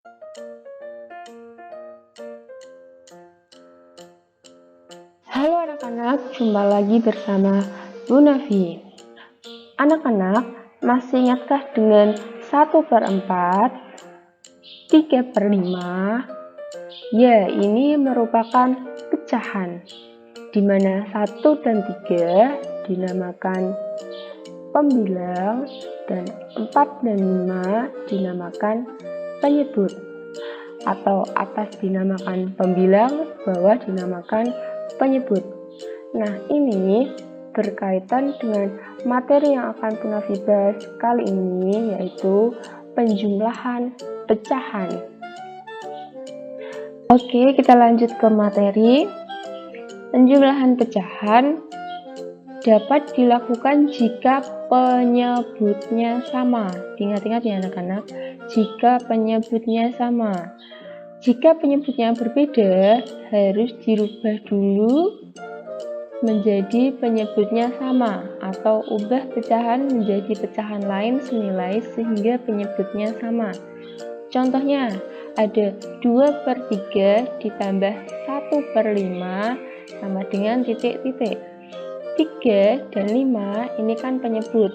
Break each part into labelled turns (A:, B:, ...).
A: Halo anak-anak, jumpa lagi bersama Bu Nafi. Anak-anak, masih ingatkah dengan 1/4, 3/5? Ya, ini merupakan pecahan, di mana 1 dan 3 dinamakan pembilang, dan 4 dan 5 dinamakan penyebut. Atau atas dinamakan pembilang, bawah dinamakan penyebut. Nah, ini berkaitan dengan materi yang akan Bu Nafi bahas kali ini, yaitu penjumlahan pecahan. Oke, kita lanjut ke materi. Penjumlahan pecahan dapat dilakukan jika penyebutnya sama. Ingat-ingat ya anak-anak, jika penyebutnya sama. Jika penyebutnya berbeda, harus dirubah dulu menjadi penyebutnya sama, atau ubah pecahan menjadi pecahan lain senilai sehingga penyebutnya sama. Contohnya, ada 2/3 ditambah 1/5 sama dengan titik-titik. 3 dan 5 ini kan penyebut.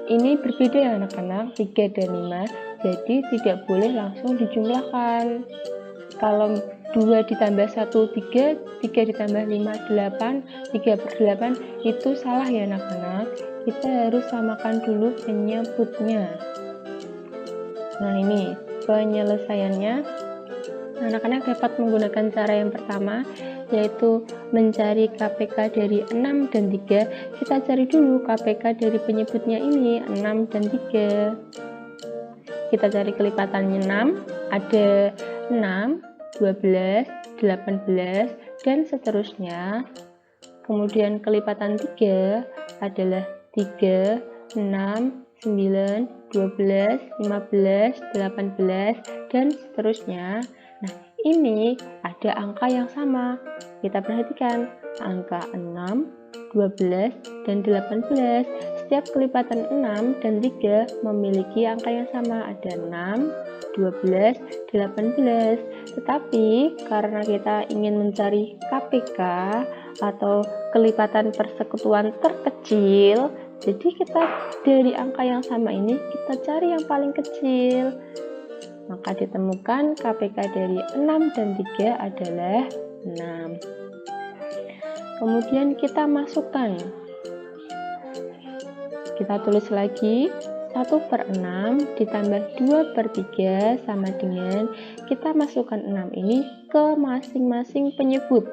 A: Ini berbeda ya anak-anak, 3 dan 5, jadi tidak boleh langsung dijumlahkan. Kalau 2 ditambah 1, 3, 3 ditambah 5, 8, 3/8, itu salah ya anak-anak. Kita harus samakan dulu penyebutnya. Nah, ini penyelesaiannya. Anak-anak dapat menggunakan cara yang pertama, yaitu mencari KPK dari 6 dan 3. Kita cari dulu KPK dari penyebutnya ini, 6 dan 3. Kita cari kelipatannya 6, ada 6, 12, 18, dan seterusnya. Kemudian kelipatan 3 adalah 3, 6, 9, 12, 15, 18, dan seterusnya. Nah, ini ada angka yang sama. Kita perhatikan, angka 6, 12, dan 18. Setiap kelipatan 6 dan 3 memiliki angka yang sama, ada 6, 12, 18. Tetapi karena kita ingin mencari KPK atau kelipatan persekutuan terkecil, jadi kita dari angka yang sama ini kita cari yang paling kecil. Maka ditemukan KPK dari 6 dan 3 adalah 6. Kemudian kita masukkan. Kita tulis lagi, 1/6 ditambah 2/3 sama dengan, kita masukkan 6 ini ke masing-masing penyebut.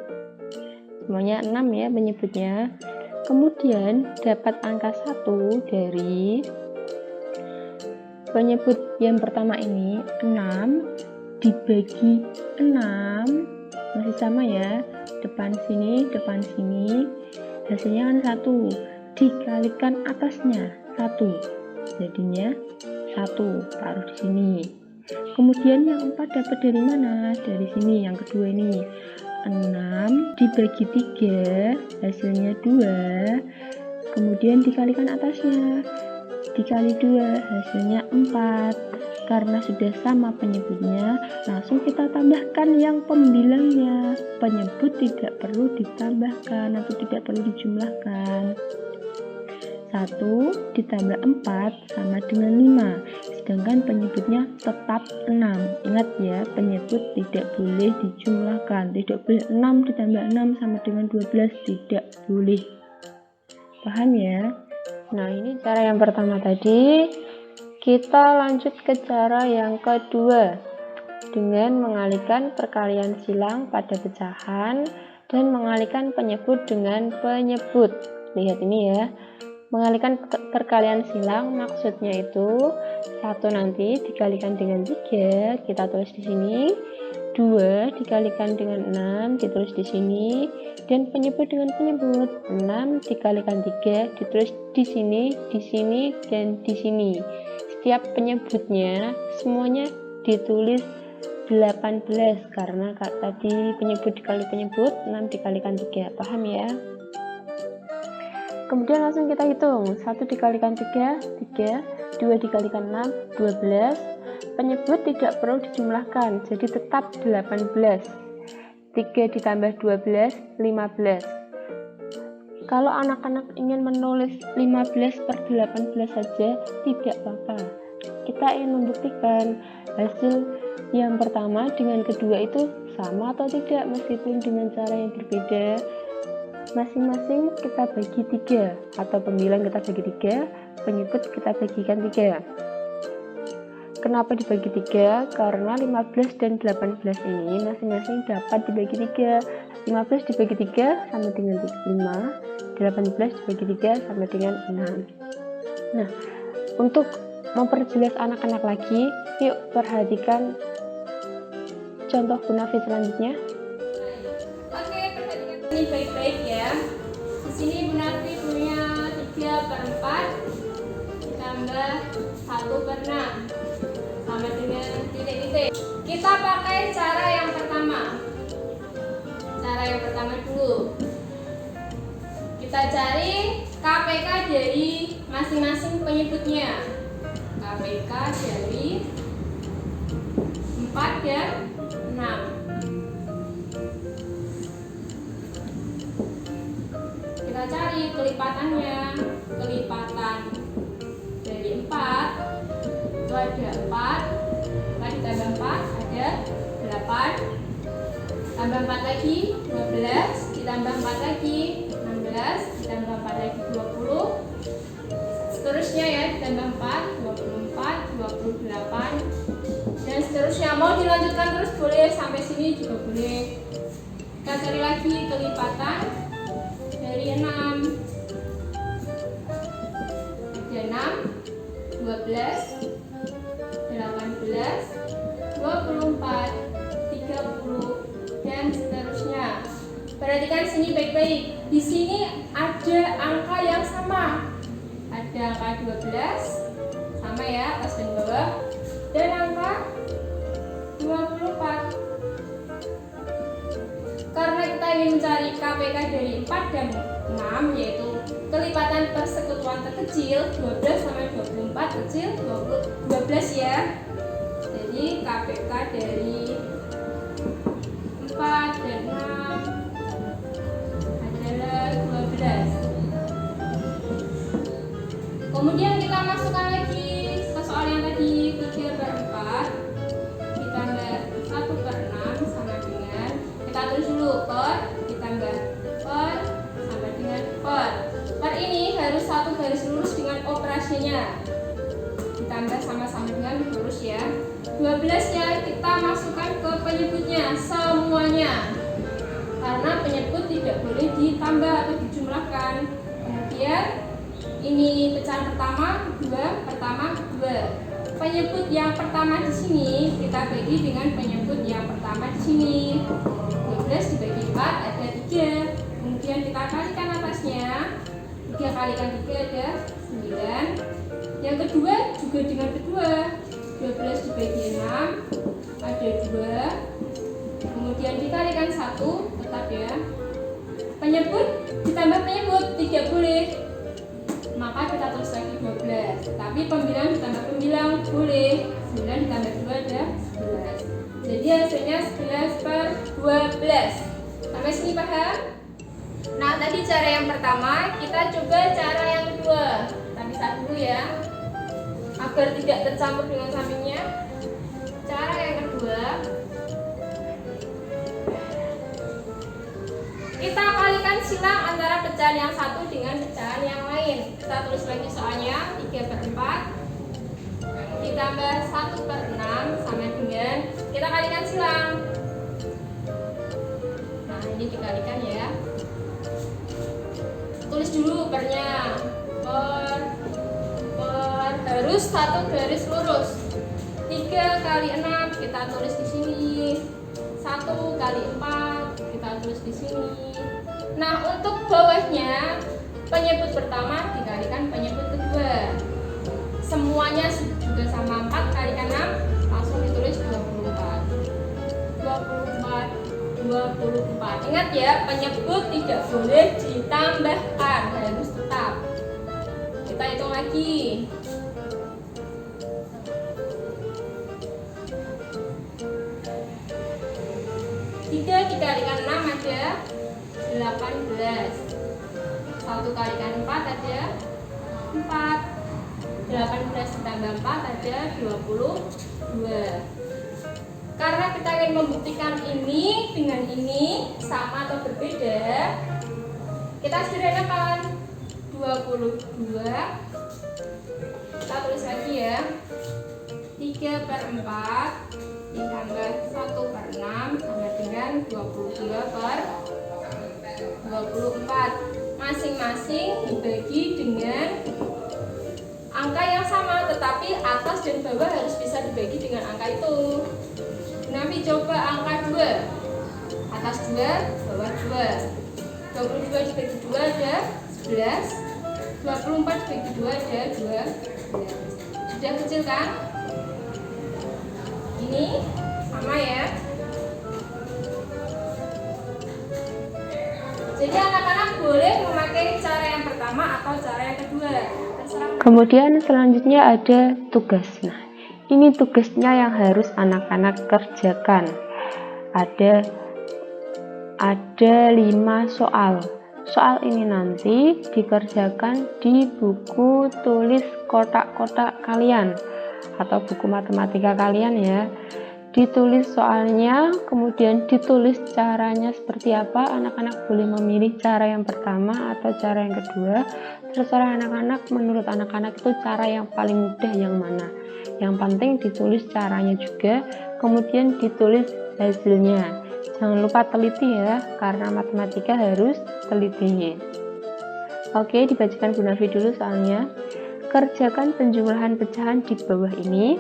A: Semuanya 6 ya penyebutnya. Kemudian dapat angka 1 dari penyebut yang pertama ini, 6 dibagi 6, masih sama ya, depan sini, hasilnya kan 1, dikalikan atasnya 1, jadinya 1, taruh di sini. Kemudian yang 4 dapat dari mana? Dari sini, yang kedua ini, 6 dibagi 3, hasilnya 2, kemudian dikalikan atasnya, dikali 2, hasilnya 4. Karena sudah sama penyebutnya, langsung kita tambahkan yang pembilangnya. Penyebut tidak perlu ditambahkan atau tidak perlu dijumlahkan. 1 ditambah 4 sama dengan 5, sedangkan penyebutnya tetap 6. Ingat ya, penyebut tidak boleh dijumlahkan, tidak boleh 6 ditambah 6 sama dengan 12, tidak boleh. Paham ya? Nah, ini cara yang pertama tadi. Kita lanjut ke cara yang kedua, dengan mengalihkan perkalian silang pada pecahan dan mengalihkan penyebut dengan penyebut. Lihat ini ya, mengalihkan perkalian silang maksudnya itu 1 nanti dikalikan dengan 3, kita tulis di sini. 2 dikalikan dengan 6 ditulis di sini, dan penyebut dengan penyebut. 6 dikalikan 3 ditulis di sini, dan di sini. Setiap penyebutnya semuanya ditulis 18 karena tadi penyebut dikali penyebut, 6 dikalikan 3. Paham ya? Kemudian langsung kita hitung, 1 dikalikan 3, 3, 2 dikalikan 6, 12, Penyebut tidak perlu dijumlahkan, jadi tetap 18. 3 ditambah 12, 15. Kalau anak-anak ingin menulis 15 per 18 saja, tidak apa-apa. Kita ingin membuktikan hasil yang pertama dengan kedua itu sama atau tidak, meskipun dengan cara yang berbeda. Masing-masing kita bagi 3, atau pembilang kita bagi 3, penyebut kita bagikan 3. Kenapa dibagi 3? Karena 15 dan 18 ini masing-masing dapat dibagi 3. 15 dibagi 3 sama dengan 5, 18 dibagi 3 sama dengan 6. Nah, untuk memperjelas anak-anak lagi, yuk perhatikan contoh Gunafi selanjutnya.
B: Oke, perhatikan ini baik-baik ya. Di sini Gunafi punya 3/4 ditambah 1/6 sama dengan titik-titik. Kita pakai cara yang pertama. Cara yang pertama dulu. Kita cari KPK dari masing-masing penyebutnya. KPK dari 4 dan 6. Kita cari kelipatannya. Kelipatan dari 4 itu ada 4 ditambah 4 ada 8, tambah 4 lagi 12, ditambah 4 lagi 16, ditambah 4 lagi 20, seterusnya ya, ditambah 4, 24, 28, dan seterusnya. Mau dilanjutkan terus boleh, sampai sini juga boleh. Kita cari lagi kelipatan dari 6. Ada 6, 12, 18, 24, 30, dan seterusnya. Perhatikan sini baik-baik. Di sini ada angka yang sama. Ada angka 12 sama ya, atas dan bawah, dan angka 24. Karena kita ingin mencari KPK dari 4 dan 6, yaitu kelipatan persekutuan terkecil, 12 sama 24 kecil 12 ya. Jadi KPK dari 4 dan 6 adalah 12. Kemudian kita masukkan lagi ke soal yang tadi, 3/4 ditambah 1/6 sama dengan, kita tulis dulu per ditambah per sama dengan per. Per ini harus satu garis lurus dengan operasinya, ditambah sama-sama dengan lurus ya. 12 ya kita masukkan ke penyebutnya semuanya, karena penyebut tidak boleh ditambah atau dijumlahkan. Kemudian ini pecahan pertama, kedua. Penyebut yang pertama di sini kita bagi dengan penyebut yang pertama di sini. 12 dibagi 4 ada 3. Kemudian kita kalikan atasnya. 3 kalikan 3 ada 9. Yang kedua juga dengan kedua. 12 dibagi 6 ada 2. Kemudian dikalikan 1 tetap ya. Penyebut ditambah penyebut tidak boleh, maka kita tulis lagi 12. Tapi pembilang ditambah pembilang boleh. 9 ditambah 2 ada 11. Jadi hasilnya 11/12. Sampai sini paham? Nah, tadi cara yang pertama, kita coba cara yang kedua. Kita pisah dulu ya, agar tidak tercampur dengan sampingnya. Cara yang kedua, kita kalikan silang antara pecahan yang satu dengan pecahan yang lain. Kita tulis lagi soalnya, 3/4 ditambah 1/6 sama dengan, kita kalikan silang. Nah, ini dikalikan ya. Tulis dulu pernya. Per harus satu garis lurus. 3 kali 6 kita tulis di sini. 1 kali 4 kita tulis di sini. Nah, untuk bawahnya penyebut pertama dikalikan penyebut kedua. Semuanya juga sama, 4 kalikan 6 langsung ditulis 24. 24. Ingat ya, penyebut tidak boleh ditambahkan, harus tetap. Kita hitung lagi. dikalikan 6 ada 18. 1 kalikan 4 ada 4. 18 ditambah 4 ada 22. Karena kita ingin membuktikan ini dengan ini sama atau berbeda, kita sederhanakan 22. Kita tulis lagi ya, 3/4 ditambah 1/6 sama dengan 22/24. Masing-masing dibagi dengan angka yang sama, tetapi atas dan bawah harus bisa dibagi dengan angka itu. Nanti coba angka 2, atas 2, bawah 2. 22 dibagi 2 ada 11. 24 dibagi 2 ada 12. Sudah kecil kan? Ini sama ya. Jadi anak-anak boleh memakai cara yang pertama atau cara yang kedua. Terserah.
A: Kemudian selanjutnya ada tugas. Nah, ini tugasnya yang harus anak-anak kerjakan. Ada 5 soal. Soal ini nanti dikerjakan di buku tulis kotak-kotak kalian atau buku matematika kalian ya. Ditulis soalnya, kemudian ditulis caranya seperti apa. Anak-anak boleh memilih cara yang pertama atau cara yang kedua. Terserah anak-anak, menurut anak-anak itu cara yang paling mudah yang mana. Yang penting ditulis caranya juga, kemudian ditulis hasilnya. Jangan lupa teliti ya, karena matematika harus teliti. Oke, dibacakan Bu Nafi dulu soalnya. Kerjakan penjumlahan pecahan di bawah ini.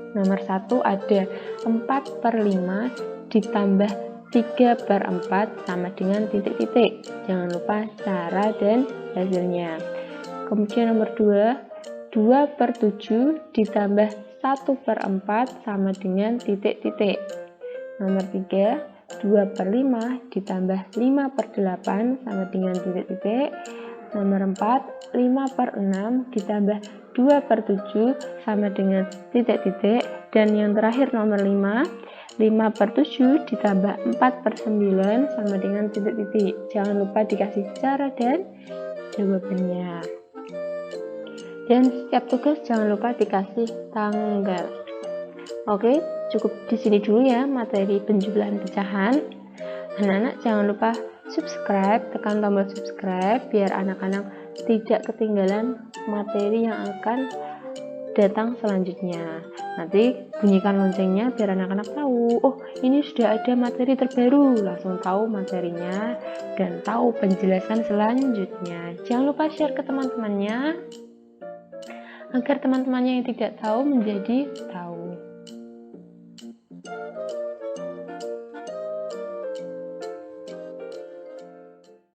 A: Nomor 1 ada 4/5 ditambah 3/4 sama dengan titik-titik. Jangan lupa cara dan hasilnya. Kemudian nomor 2, 2/7 ditambah 1/4 sama dengan titik-titik. Nomor 3, 2/5 ditambah 5/8 sama dengan titik-titik. Nomor 4, 5/6 ditambah 2/7 sama dengan titik-titik. Dan yang terakhir nomor 5, 5/7 ditambah 4/9 sama dengan titik-titik. Jangan lupa dikasih cara dan jawabannya. Dan setiap tugas jangan lupa dikasih tanggal. Oke, cukup di sini dulu ya materi penjumlahan pecahan. Anak-anak jangan lupa subscribe, tekan tombol subscribe biar anak-anak tidak ketinggalan materi yang akan datang selanjutnya. Nanti bunyikan loncengnya biar anak-anak tahu, oh ini sudah ada materi terbaru, langsung tahu materinya dan tahu penjelasan selanjutnya. Jangan lupa share ke teman-temannya agar teman-temannya yang tidak tahu menjadi tahu.